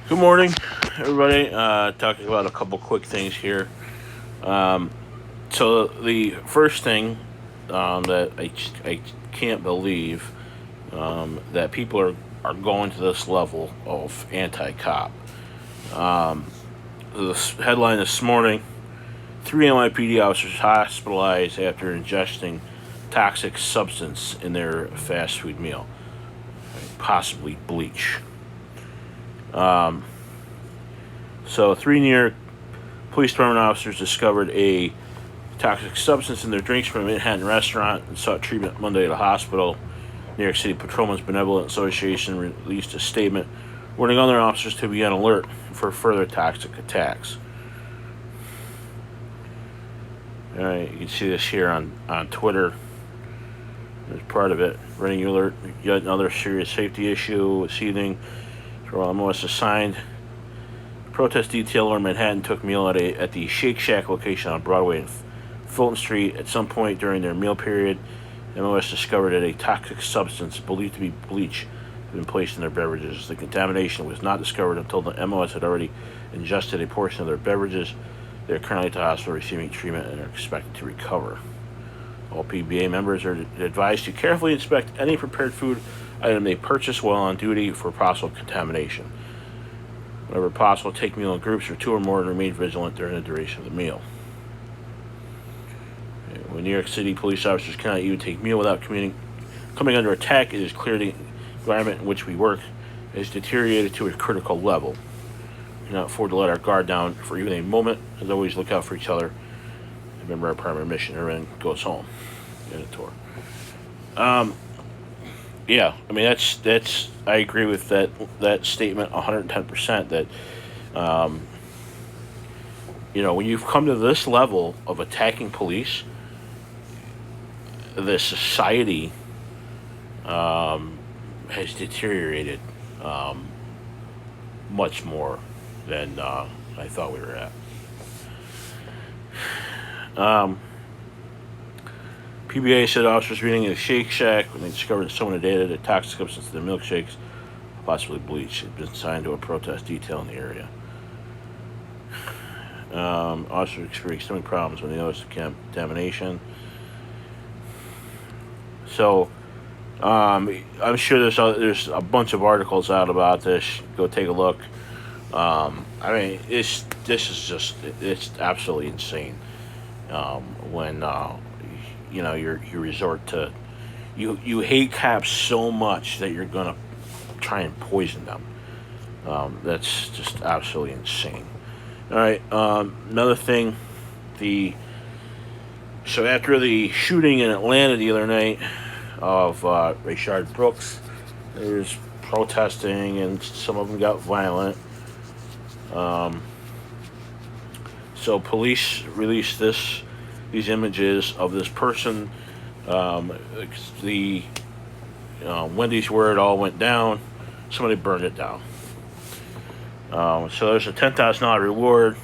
Good morning, everybody. Talking about a couple quick things here. Um, so the first thing that I can't believe that people are going to this level of anti-cop. Um, the headline this morning: three NYPD officers hospitalized after ingesting toxic substance in their fast food meal, possibly bleach. Um, so three New York police department officers discovered a toxic substance in their drinks from a Manhattan restaurant and sought treatment Monday at a hospital. New York City Patrolmen's Benevolent Association released a statement warning other officers to be on alert for further toxic attacks. All right, you can see this here on Twitter. As part of it, running alert, yet another serious safety issue this evening. MOS assigned protest detail in Manhattan took meal at the Shake Shack location on Broadway and Fulton Street. At some point during their meal period, MOS discovered that a toxic substance believed to be bleach had been placed in their beverages. The contamination was not discovered until the MOS had already ingested a portion of their beverages. They are currently at the hospital receiving treatment and are expected to recover. All PBA members are advised to carefully inspect any prepared food item they purchase while on duty for possible contamination. Whenever possible, take meal in groups of two or more and remain vigilant during the duration of the meal. When New York City police officers cannot even take meal without coming under attack, it is clear the environment in which we work has deteriorated to a critical level. We cannot afford to let our guard down for even a moment. As always, look out for each other. Remember our primary mission. Everyone goes home. Get a tour. Yeah, I mean that's I agree with that statement 110%. That when you've come to this level of attacking police, the society has deteriorated much more than I thought we were at. PBA said officers reading a Shake Shack when they discovered someone had added a toxic substance to their milkshakes, possibly bleach, had been assigned to a protest detail in the area. Officers experienced so many problems when they noticed the contamination. So, I'm sure there's a bunch of articles out about this. Go take a look. I mean, this is just it's absolutely insane. When you resort to you hate cops so much that you're gonna try and poison them. That's just absolutely insane. All right, another thing, so after the shooting in Atlanta the other night of Rayshard Brooks, there's protesting and some of them got violent. So police released these images of this person. The Wendy's where it all went down. Somebody burned it down. So there's a $10,000 reward.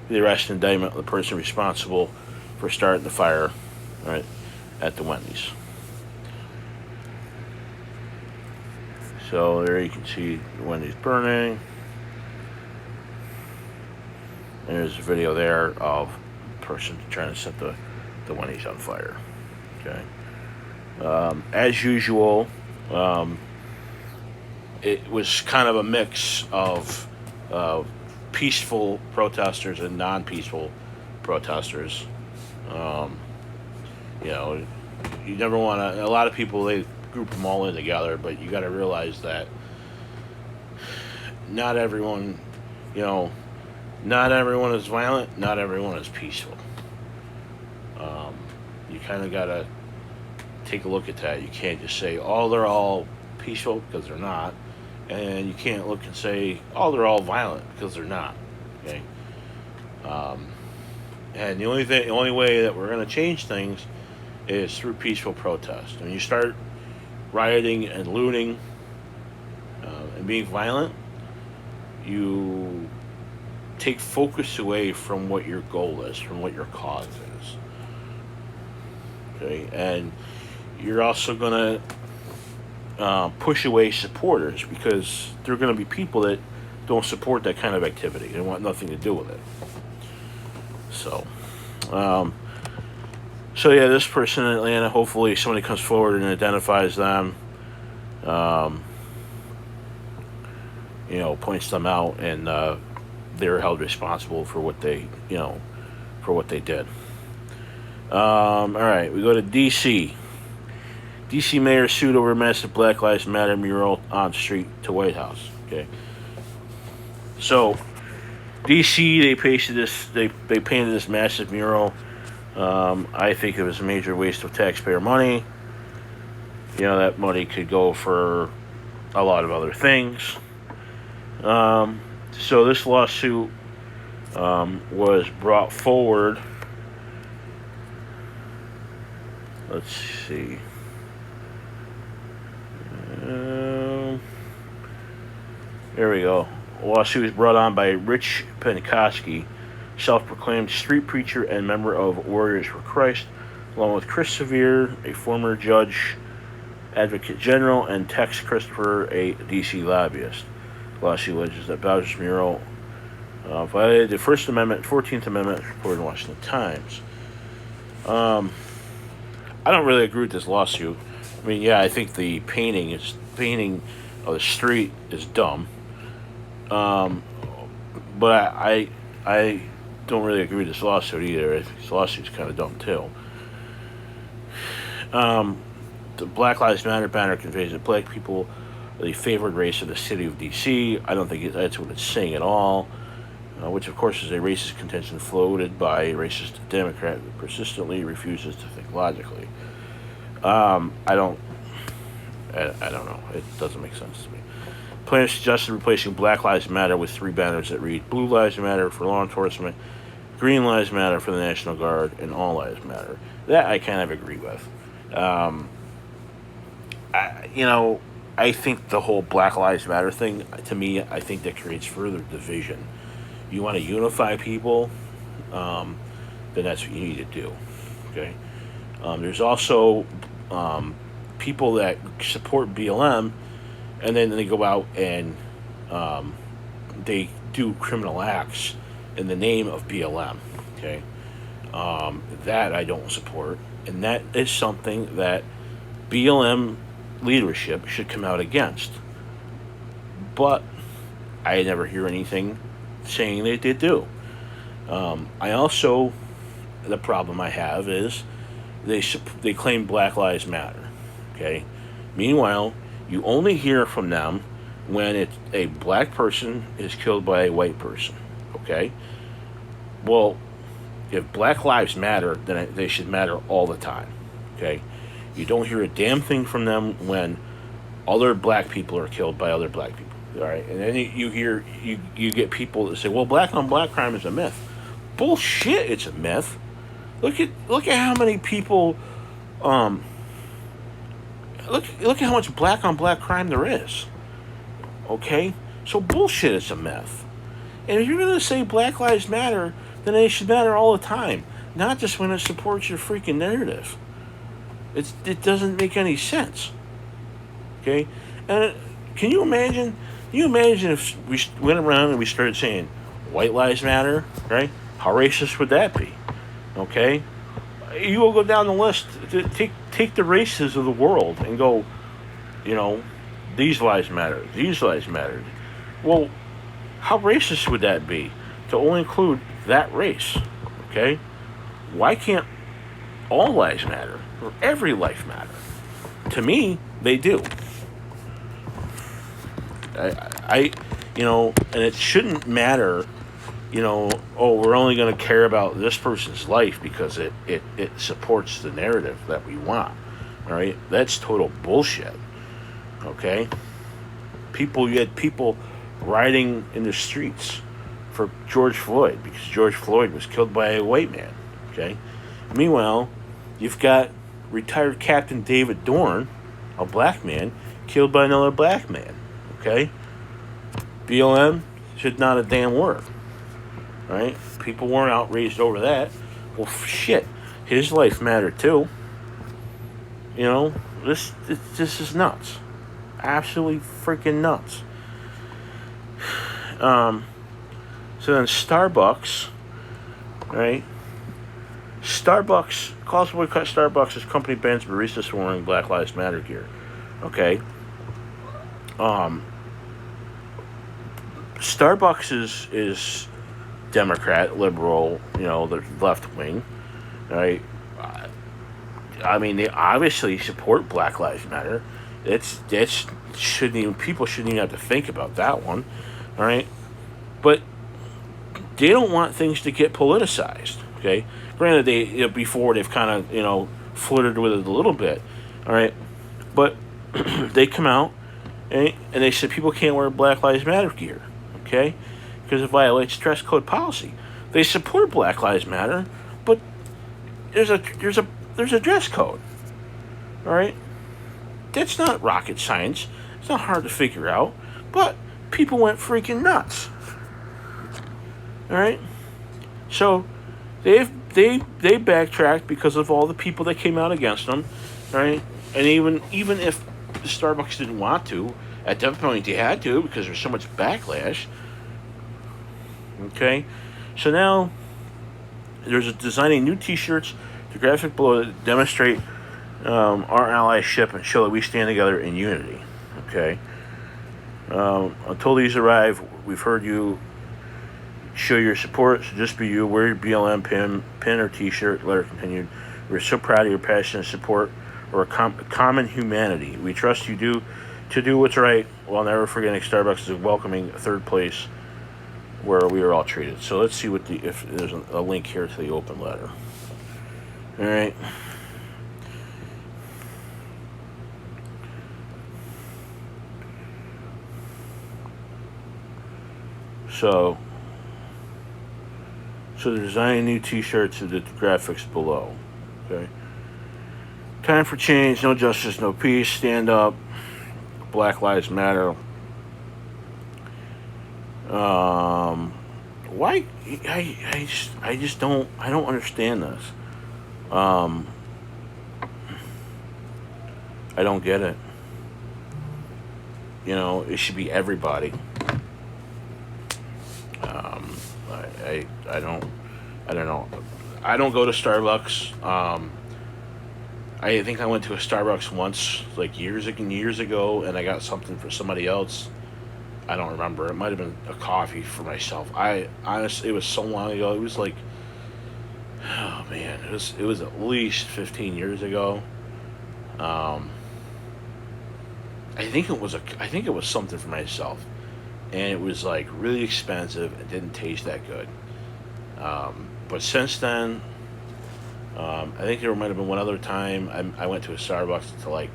The arrest and indictment of the person responsible for starting the fire, right, at the Wendys. So there you can see the Wendy's burning. And there's a video there of a person trying to set the Wendy's on fire. Okay. As usual, it was kind of a mix of peaceful protesters and non-peaceful protesters. You never want to. A lot of people they group them all in together, but you got to realize that not everyone, not everyone is violent. Not everyone is peaceful. You kind of got to take a look at that. You can't just say, "Oh, they're all peaceful," because they're not, and you can't look and say, "Oh, they're all violent," because they're not. Okay. And the only way that we're going to change things is through peaceful protest. When you start rioting and looting and being violent, you take focus away from what your goal is, from what your cause is. Okay, and you're also going to push away supporters because there are going to be people that don't support that kind of activity. They want nothing to do with it. So, yeah, this person in Atlanta, hopefully somebody comes forward and identifies them, points them out, and they're held responsible for what they did. All right, we go to D.C. D.C. mayor sued over massive Black Lives Matter mural on street to White House. Okay, so D.C. they painted this massive mural. I think it was a major waste of taxpayer money. That money could go for a lot of other things. So this lawsuit was brought forward. Let's see. There we go. A lawsuit was brought on by Rich Penkoski, self-proclaimed street preacher and member of Warriors for Christ, along with Chris Sevier, a former judge, advocate general, and Tex Christopher, a D.C. lobbyist. The lawsuit alleges that Bowser's mural violated the First Amendment, 14th Amendment, reported in the Washington Times. I don't really agree with this lawsuit. I mean, yeah, I think the painting of the street is dumb. But I don't really agree with this lawsuit either. I think this lawsuit's kind of dumb too. The Black Lives Matter banner conveys that black people are the favored race of the city of D.C. I don't think that's what it's saying at all. Which, of course, is a racist contention floated by a racist Democrat who persistently refuses to think logically. I don't know. It doesn't make sense to me. Planners suggested replacing Black Lives Matter with 3 banners that read Blue Lives Matter for law enforcement, Green Lives Matter for the National Guard, and All Lives Matter. That I kind of agree with. I think the whole Black Lives Matter thing, to me, I think that creates further division. You want to unify people, then that's what you need to do. Okay. There's also people that support BLM, and then they go out and they do criminal acts in the name of BLM. Okay. That I don't support, and that is something that BLM leadership should come out against. But I never hear anything saying that they do. I also, the problem I have is they claim Black Lives Matter. Okay. Meanwhile, you only hear from them when a black person is killed by a white person. Okay. Well, if Black Lives Matter, then they should matter all the time. Okay. You don't hear a damn thing from them when other black people are killed by other black people. All right, and then you get people that say, "Well, black on black crime is a myth." Bullshit! It's a myth. Look at how many people. Look at how much black on black crime there is. Okay, so bullshit. It's a myth. And if you're gonna say Black Lives Matter, then they should matter all the time, not just when it supports your freaking narrative. It doesn't make any sense. Okay, and can you imagine? Can you imagine if we went around and we started saying White Lives Matter, right? How racist would that be? Okay, you will go down the list. Take the races of the world and go, these lives matter. These lives matter. Well, how racist would that be to only include that race? Okay, why can't all lives matter? Or every life matter? To me, they do. And it shouldn't matter, we're only going to care about this person's life because it supports the narrative that we want. All right? That's total bullshit. Okay? You had people rioting in the streets for George Floyd because George Floyd was killed by a white man. Okay? Meanwhile, you've got retired Captain David Dorn, a black man, killed by another black man. Okay? BLM should not a damn word. Right? People weren't outraged over that. Well, shit. His life mattered too. This is nuts. Absolutely freaking nuts. So then Starbucks, right? Starbucks calls to boycott Starbucks as company bans baristas from wearing Black Lives Matter gear. Okay. Um, Starbucks is Democrat, liberal, the left wing, right? I mean, they obviously support Black Lives Matter. It's shouldn't even people shouldn't even have to think about that one, all right? But they don't want things to get politicized. Okay, granted, before they've kind of flirted with it a little bit, all right, but they come out and they said people can't wear Black Lives Matter gear, okay, because it violates dress code policy. They support Black Lives Matter, but there's a dress code, all right. That's not rocket science. It's not hard to figure out, but people went freaking nuts. All right, so they backtracked because of all the people that came out against them, right? And even if Starbucks didn't want to, at that point they had to because there's so much backlash. Okay, so now there's designing new T-shirts, the graphic below that demonstrate our allyship and show that we stand together in unity. Okay, until these arrive, we've heard you show your support, so just be you. Wear your BLM pin or T-shirt. Letter continued. We're so proud of your passion and support for a common humanity. We trust you to do what's right while never forgetting Starbucks is a welcoming third place where we are all treated. So let's see if there's a link here to the open letter. All right. So they're designing new T-shirts with the graphics below. Okay. Time for change. No justice, no peace. Stand up. Black Lives Matter. Why? I just don't. I don't understand this. I don't get it. It should be everybody. I don't know. I don't go to Starbucks. I think I went to a Starbucks once, like years ago, and I got something for somebody else. I don't remember. It might have been a coffee for myself. I honestly, it was so long ago. It was like, oh man, it was at least 15 years ago. I think it was something for myself, and it was like really expensive. It didn't taste that good. But since then, I think there might have been one other time I went to a Starbucks to like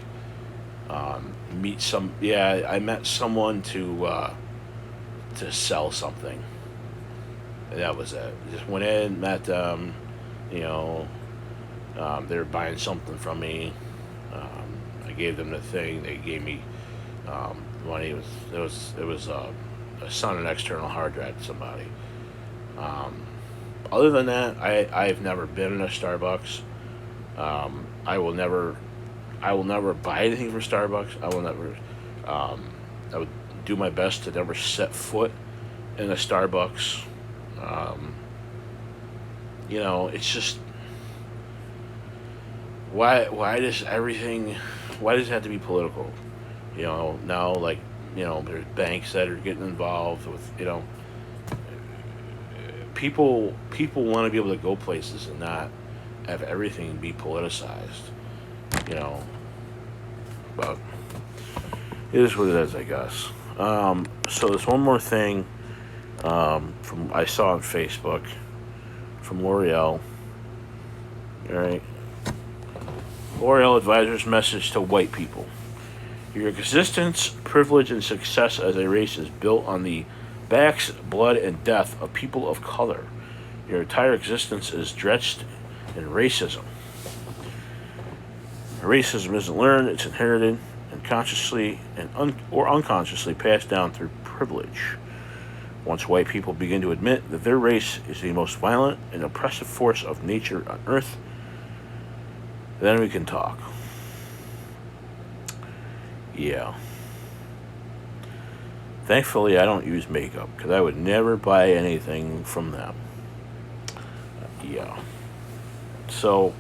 meet some. Yeah, I met someone to sell something. And that was it. Just went in, met them. They were buying something from me. I gave them the thing. They gave me money. It was on an external hard drive to somebody. Other than that, I've never been in a Starbucks. I will never buy anything from Starbucks. I will never. I would do my best to never set foot in a Starbucks. It's just why does everything? Why does it have to be political? Now there's banks that are getting involved with people want to be able to go places and not have everything be politicized, but it is what it is, I guess. So there's one more thing from I saw on Facebook from L'Oreal. All right, L'Oreal advisors message to white people: your existence, privilege, and success as a race is built on the backs, blood, and death of people of color. Your entire existence is drenched in racism. Racism isn't learned; it's inherited, and consciously or unconsciously passed down through privilege. Once white people begin to admit that their race is the most violent and oppressive force of nature on Earth, then we can talk. Thankfully, I don't use makeup because I would never buy anything from them. Yeah. So,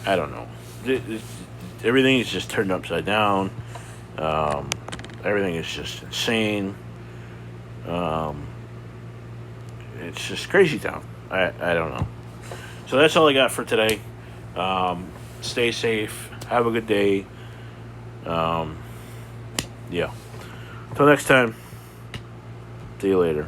I don't know. Everything is just turned upside down. Everything is just insane. It's just crazy town. I don't know. So that's all I got for today. Stay safe. Have a good day. Yeah. Until next time. See you later.